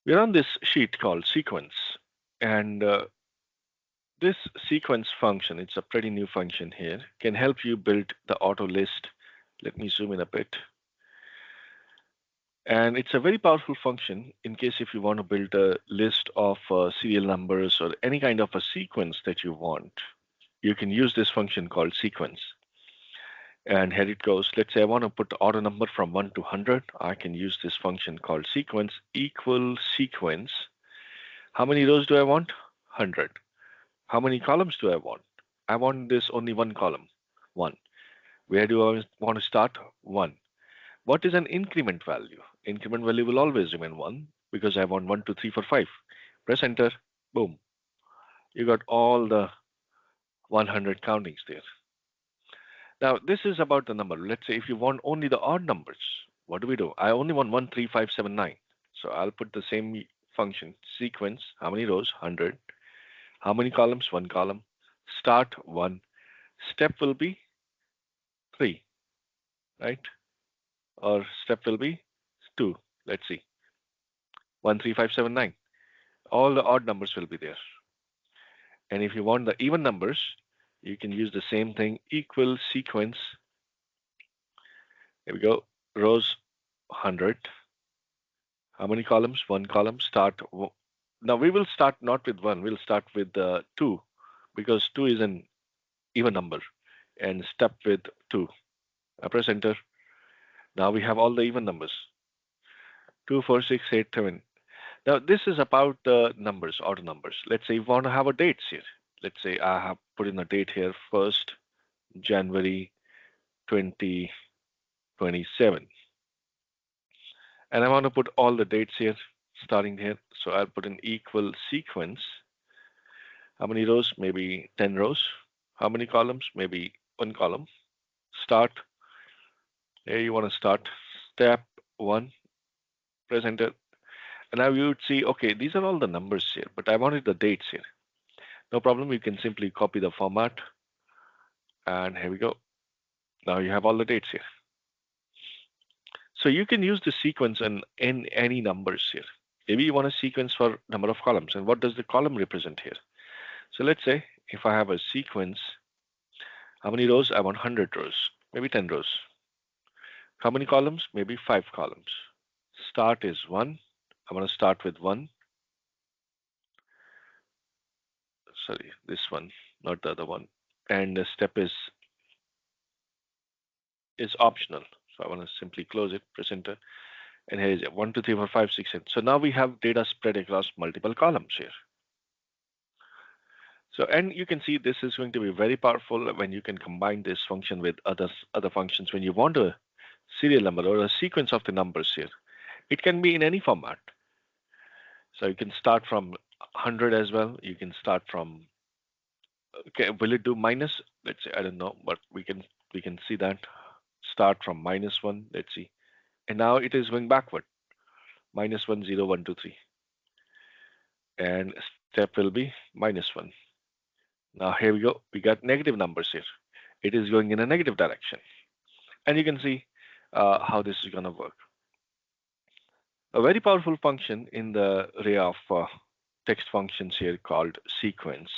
We're on this sheet called sequence, and this sequence function, it's a pretty new function here, can help you build the auto list. Let me zoom in a bit. And it's a very powerful function in case if you want to build a list of serial numbers or any kind of a sequence that you want. You can use this function called sequence. And here it goes. Let's say I want to put the auto number from 1 to 100. I can use this function called sequence equal sequence. How many rows do I want? 100. How many columns do I want? I want this only one column, 1. Where do I want to start? 1. What is an increment value? Increment value will always remain 1 because I want 1, 2, 3, 4, 5. Press enter. Boom. You got all the 100 countings there. Now, this is about the number. Let's say if you want only the odd numbers, what do? I only want 1, 3, 5, 7, 9. So I'll put the same function sequence. How many rows? 100. How many columns? 1 column. Start 1. Step will be 3, right? Or step will be 2. Let's see. 1, 3, 5, 7, 9. All the odd numbers will be there. And if you want the even numbers, you can use the same thing, equal sequence. Here we go. Rows 100. How many columns? 1 column. Start. Now we will start not with 1. We'll start with 2 because 2 is an even number. And step with 2. I press enter. Now we have all the even numbers. 2, 4, 6, 8, 7. Now this is about the numbers, auto numbers. Let's say you want to have a dates here. Let's say I have put in a date here, 1st January 2027. And I want to put all the dates here, starting here. So I'll put an equal sequence. How many rows? Maybe 10 rows. How many columns? Maybe 1 column. Start. Here you want to start. Step 1. Press enter. And now you would see, okay, these are all the numbers here, but I wanted the dates here. No problem. You can simply copy the format. And here we go. Now you have all the dates here. So you can use the sequence in any numbers here. Maybe you want a sequence for number of columns. And what does the column represent here? So let's say if I have a sequence, how many rows? I want 100 rows, maybe 10 rows. How many columns? Maybe 5 columns. Start is 1. I want to start with 1. Sorry, this one, not the other one. And the step is optional. So I want to simply close it, press enter. And here is it, 1, 2, 3, 4, 5, 6, 7. So now we have data spread across multiple columns here. So, and you can see this is going to be very powerful when you can combine this function with other functions. When you want a serial number or a sequence of the numbers here, it can be in any format. So you can start from 100 as well. You can start from, okay, will it do minus? Let's say, I don't know, but we can see that. Start from -1, let's see. And now it is going backward. -1, 0, 1, 2, 3. And step will be -1. Now here we go. We got negative numbers here. It is going in a negative direction. And you can see how this is going to work. A very powerful function in the array of text functions here called sequence.